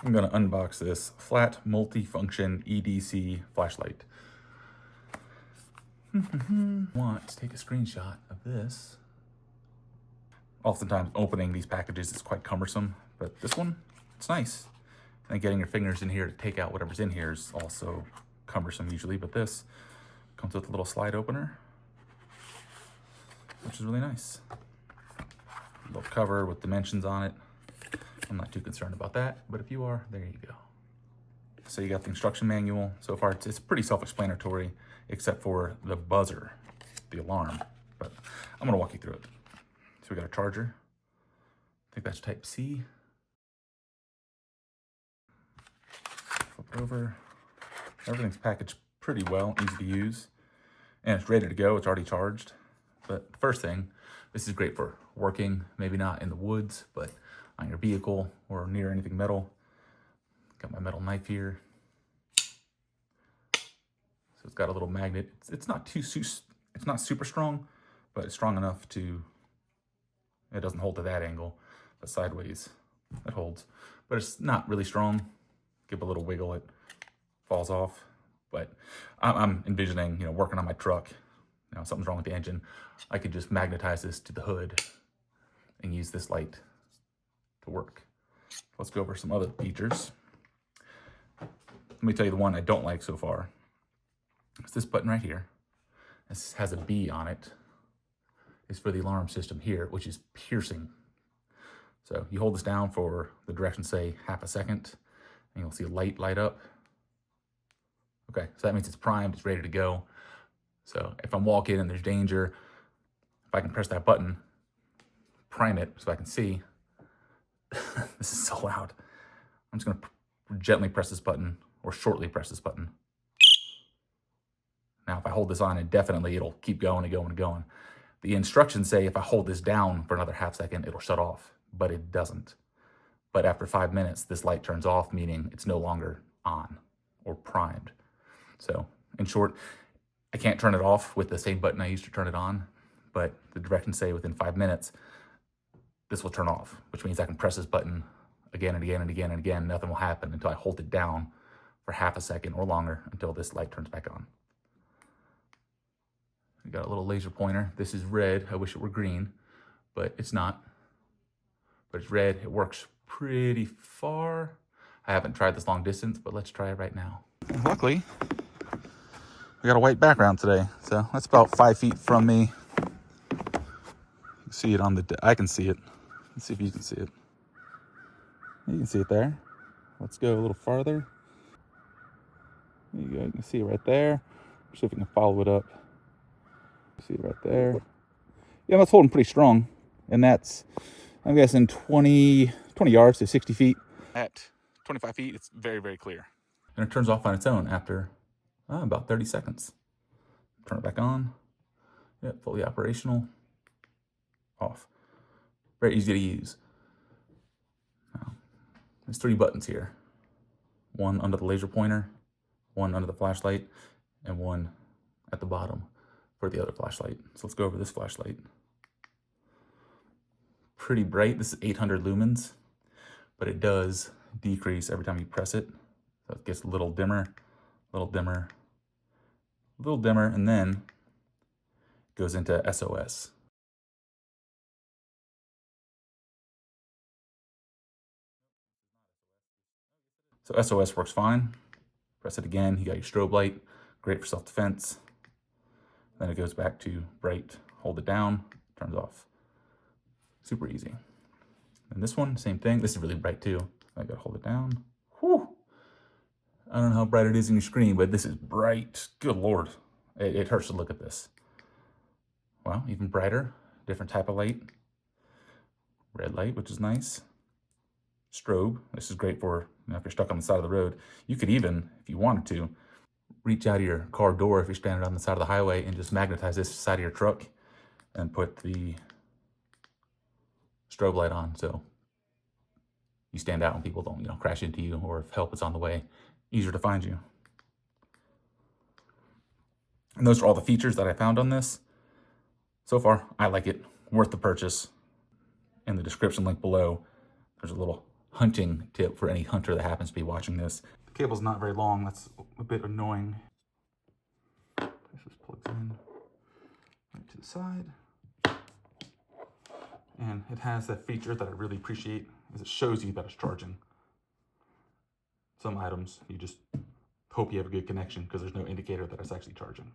I'm going to unbox this flat multi-function EDC flashlight. Want to take a screenshot of this. Oftentimes opening these packages is quite cumbersome, but this one, it's nice. And getting your fingers in here to take out whatever's in here is also cumbersome usually, but this comes with a little slide opener, which is really nice. A little cover with dimensions on it. I'm not too concerned about that, but if you are, there you go. So you got the instruction manual. So far, it's pretty self-explanatory, except for the buzzer, the alarm. But I'm gonna walk you through it. So we got a charger. I think that's type C. Flip it over. Everything's packaged pretty well, easy to use. And it's ready to go, it's already charged. But the first thing, this is great for working, maybe not in the woods, but on your vehicle or near anything metal. Got my metal knife here. So it's got a little magnet. It's not super strong, but it's strong enough to, it doesn't hold to that angle, but sideways it holds. But it's not really strong. Give a little wiggle, it falls off. But I'm envisioning, working on my truck. Something's wrong with the engine. I could just magnetize this to the hood and use this light to work. Let's go over some other features. Let me tell you the one I don't like so far. It's this button right here. This has a B on it. It's for the alarm system here, which is piercing. So you hold this down for the direction, say half a second, and you'll see a light light up. Okay, so that means it's primed, it's ready to go. So if I'm walking and there's danger, if I can press that button, prime it so I can see. This is so loud. I'm just gonna gently press this button, or shortly press this button. Now, if I hold this on indefinitely, it'll keep going and going and going. The instructions say if I hold this down for another half second, it'll shut off, but it doesn't. But after 5 minutes, this light turns off, meaning it's no longer on or primed. So in short, I can't turn it off with the same button I used to turn it on, but the directions say within 5 minutes, this will turn off, which means I can press this button again and again and again and again. Nothing will happen until I hold it down for half a second or longer until this light turns back on. We got a little laser pointer. This is red. I wish it were green, but it's not. But it's red. It works pretty far. I haven't tried this long distance, but let's try it right now. And luckily, we got a white background today, so that's about 5 feet from me. You can see it on the, I can see it. Let's see if you can see it. You can see it there. Let's go a little farther. There you go, you can see it right there. See if we can follow it up. See it right there. Yeah, that's holding pretty strong. And that's, I'm guessing 20 yards to 60 feet. At 25 feet, it's very, very clear. And it turns off on its own after about 30 seconds. Turn it back on. Yep, fully operational. Off. Very easy to use. Now, there's 3 buttons here. One under the laser pointer, one under the flashlight, and one at the bottom for the other flashlight. So let's go over this flashlight. Pretty bright. This is 800 lumens, but it does decrease every time you press it. So it gets a little dimmer, a little dimmer, a little dimmer, and then it goes into SOS. So SOS works fine. Press it again, you got your strobe light, great for self-defense. Then it goes back to bright, hold it down, turns off. Super easy. And this one, same thing. This is really bright too. I gotta hold it down. Whew. I don't know how bright it is in your screen, but this is bright. Good Lord. It hurts to look at this. Well, even brighter, different type of light. Red light, which is nice. Strobe, this is great for if you're stuck on the side of the road. You could even, if you wanted to, reach out of your car door if you're standing on the side of the highway and just magnetize this side of your truck and put the strobe light on so you stand out and people don't crash into you, or if help is on the way, easier to find you. And those are all the features that I found on this. So far, I like it. Worth the purchase. In the description link below, there's a little hunting tip for any hunter that happens to be watching this. The cable's not very long. That's a bit annoying. This just plugs in right to the side. And it has that feature that I really appreciate, is it shows you that it's charging. Some items, you just hope you have a good connection because there's no indicator that it's actually charging.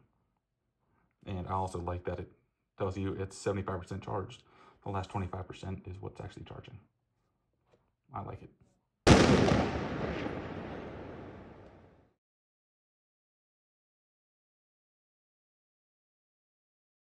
And I also like that it tells you it's 75% charged. The last 25% is what's actually charging. I like it.